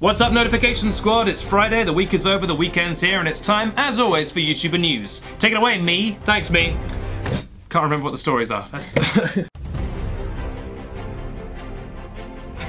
What's up, Notification Squad? It's Friday, the week is over, the weekend's here, and it's time, as always, for YouTuber news. Take it away, me. Thanks, me. Can't remember what the stories are.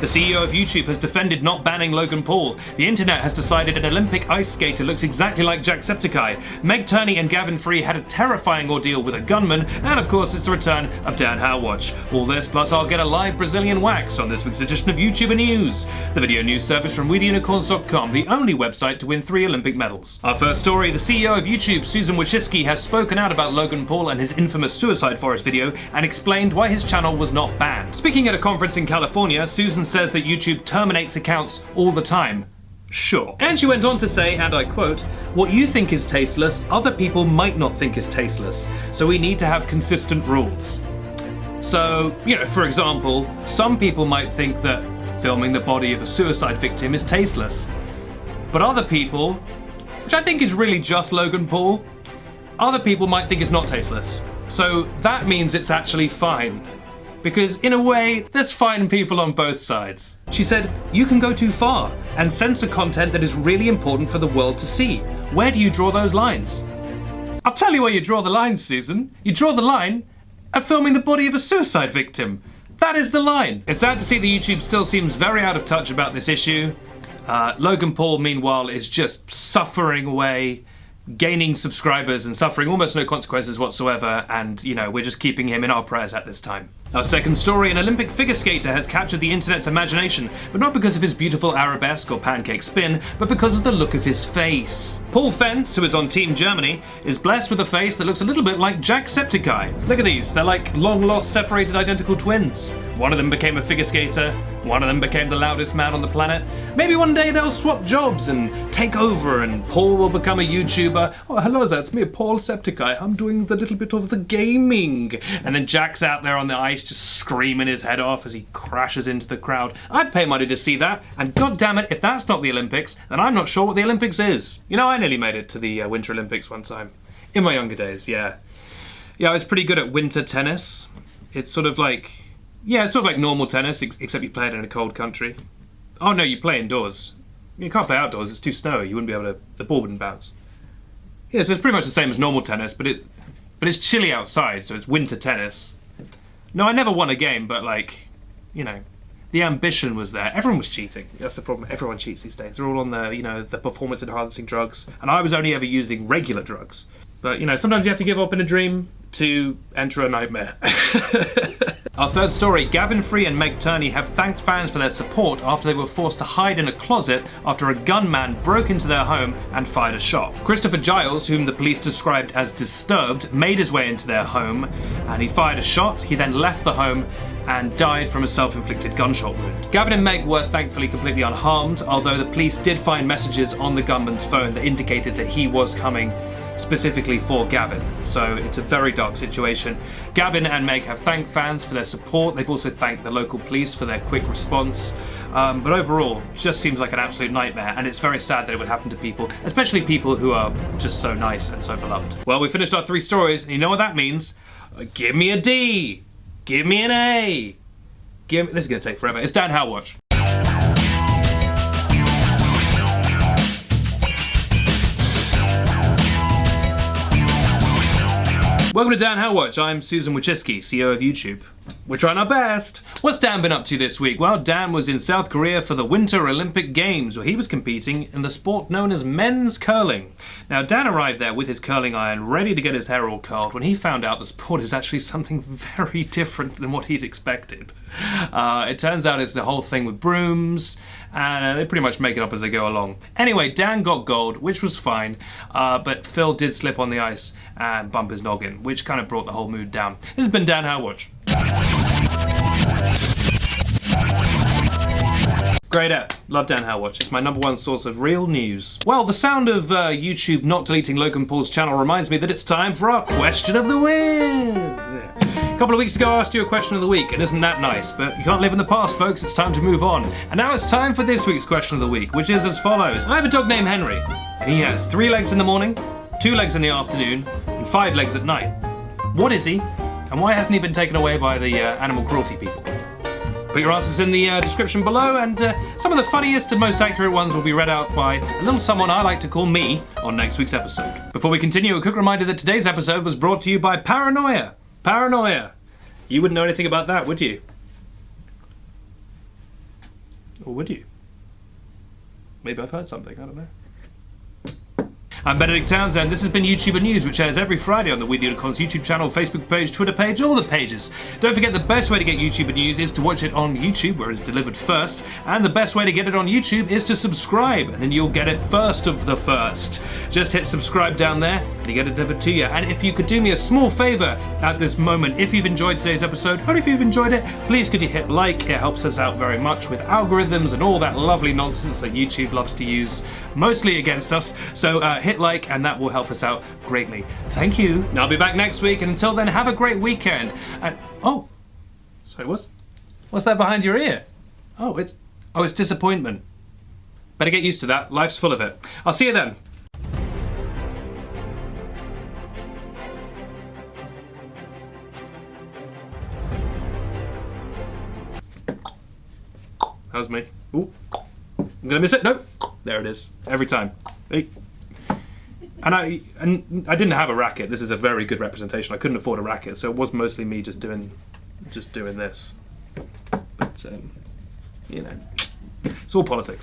The CEO of YouTube has defended not banning Logan Paul. The internet has decided an Olympic ice skater looks exactly like JackSepticEye. Meg Turney and Gavin Free had a terrifying ordeal with a gunman, and of course it's the return of Dan How Watch. All this, plus I'll get a live Brazilian wax on this week's edition of YouTuber News, the video news service from WeedUnicorns.com, the only website to win 3 Olympic medals. Our first story, the CEO of YouTube, Susan Wojcicki, has spoken out about Logan Paul and his infamous suicide forest video and explained why his channel was not banned. Speaking at a conference in California, Susan says that YouTube terminates accounts all the time. Sure. And she went on to say, and I quote, "What you think is tasteless, other people might not think is tasteless, so we need to have consistent rules." So, for example, some people might think that filming the body of a suicide victim is tasteless. But other people, which I think is really just Logan Paul, other people might think it's not tasteless. So that means it's actually fine. Because in a way, there's fine people on both sides. She said, "You can go too far and censor content that is really important for the world to see. Where do you draw those lines?" I'll tell you where you draw the lines, Susan. You draw the line at filming the body of a suicide victim. That is the line. It's sad to see that YouTube still seems very out of touch about this issue. Logan Paul, meanwhile, is just suffering away, gaining subscribers and suffering almost no consequences whatsoever, and we're just keeping him in our prayers at this time. Our second story, an Olympic figure skater has captured the internet's imagination, but not because of his beautiful arabesque or pancake spin, but because of the look of his face. Paul Fentz, who is on Team Germany, is blessed with a face that looks a little bit like JackSepticEye. Look at these, they're like long-lost separated identical twins. One of them became a figure skater, one of them became the loudest man on the planet. Maybe one day they'll swap jobs and take over and Paul will become a YouTuber. "Oh, hello there, it's me, Paul Septiceye. I'm doing the little bit of the gaming." And then Jack's out there on the ice just screaming his head off as he crashes into the crowd. I'd pay money to see that, and god damn it, if that's not the Olympics, then I'm not sure what the Olympics is. I nearly made it to the Winter Olympics one time. In my younger days, yeah. Yeah, I was pretty good at winter tennis. It's sort of like normal tennis, except you play it in a cold country. Oh no, you play indoors. You can't play outdoors, it's too snowy, you wouldn't be able to, the ball wouldn't bounce. Yeah, so it's pretty much the same as normal tennis, but it's chilly outside, so it's winter tennis. No, I never won a game, but the ambition was there. Everyone was cheating. That's the problem. Everyone cheats these days. They're all on the performance enhancing drugs, and I was only ever using regular drugs. But sometimes you have to give up in a dream to enter a nightmare. Our third story, Gavin Free and Meg Turney have thanked fans for their support after they were forced to hide in a closet after a gunman broke into their home and fired a shot. Christopher Giles, whom the police described as disturbed, made his way into their home and he fired a shot. He then left the home and died from a self-inflicted gunshot wound. Gavin and Meg were thankfully completely unharmed, although the police did find messages on the gunman's phone that indicated that he was coming specifically for Gavin. So it's a very dark situation. Gavin and Meg have thanked fans for their support. They've also thanked the local police for their quick response. But overall, it just seems like an absolute nightmare, and it's very sad that it would happen to people, especially people who are just so nice and so beloved. Well, we finished our 3 stories, and you know what that means. Give me a D. Give me an A. This is gonna take forever. It's Dan How Watch. Welcome to Dan How Watch. I'm Susan Wojcicki, CEO of YouTube. We're trying our best. What's Dan been up to this week? Well, Dan was in South Korea for the Winter Olympic Games, where he was competing in the sport known as men's curling. Now, Dan arrived there with his curling iron, ready to get his hair all curled, when he found out the sport is actually something very different than what he'd expected. It turns out it's the whole thing with brooms, and they pretty much make it up as they go along. Anyway, Dan got gold, which was fine, but Phil did slip on the ice and bump his noggin, which kind of brought the whole mood down. This has been Dan How Watch. Great app. Love Dan How Watch. It's my #1 source of real news. Well, the sound of YouTube not deleting Logan Paul's channel reminds me that it's time for our question of the week. A couple of weeks ago I asked you a question of the week, and isn't that nice? But you can't live in the past, folks. It's time to move on. And now it's time for this week's question of the week, which is as follows. I have a dog named Henry. He has 3 legs in the morning, 2 legs in the afternoon, and 5 legs at night. What is he? And why hasn't he been taken away by the animal cruelty people? Put your answers in the description below, and some of the funniest and most accurate ones will be read out by a little someone I like to call me on next week's episode. Before we continue, a quick reminder that today's episode was brought to you by Paranoia. Paranoia. You wouldn't know anything about that, would you? Or would you? Maybe I've heard something, I don't know. I'm Benedict Townsend. This has been YouTuber News, which airs every Friday on the We The Unicorns YouTube channel, Facebook page, Twitter page, all the pages. Don't forget the best way to get YouTuber News is to watch it on YouTube, where it's delivered first, and the best way to get it on YouTube is to subscribe, and then you'll get it first of the first. Just hit subscribe down there, and you get it delivered to you. And if you could do me a small favor at this moment, if you've enjoyed today's episode, or if you've enjoyed it, please could you hit like? It helps us out very much with algorithms and all that lovely nonsense that YouTube loves to use, mostly against us. So hit like, and that will help us out greatly. Thank you. Now I'll be back next week, and until then, have a great weekend. And oh, sorry, what's that behind your ear? Oh, it's disappointment. Better get used to that. Life's full of it. I'll see you then. That was me. Ooh, I'm gonna miss it. No, there it is. Every time. Hey. And I didn't have a racket. This is a very good representation. I couldn't afford a racket, so it was mostly me just doing this. But you know, it's all politics.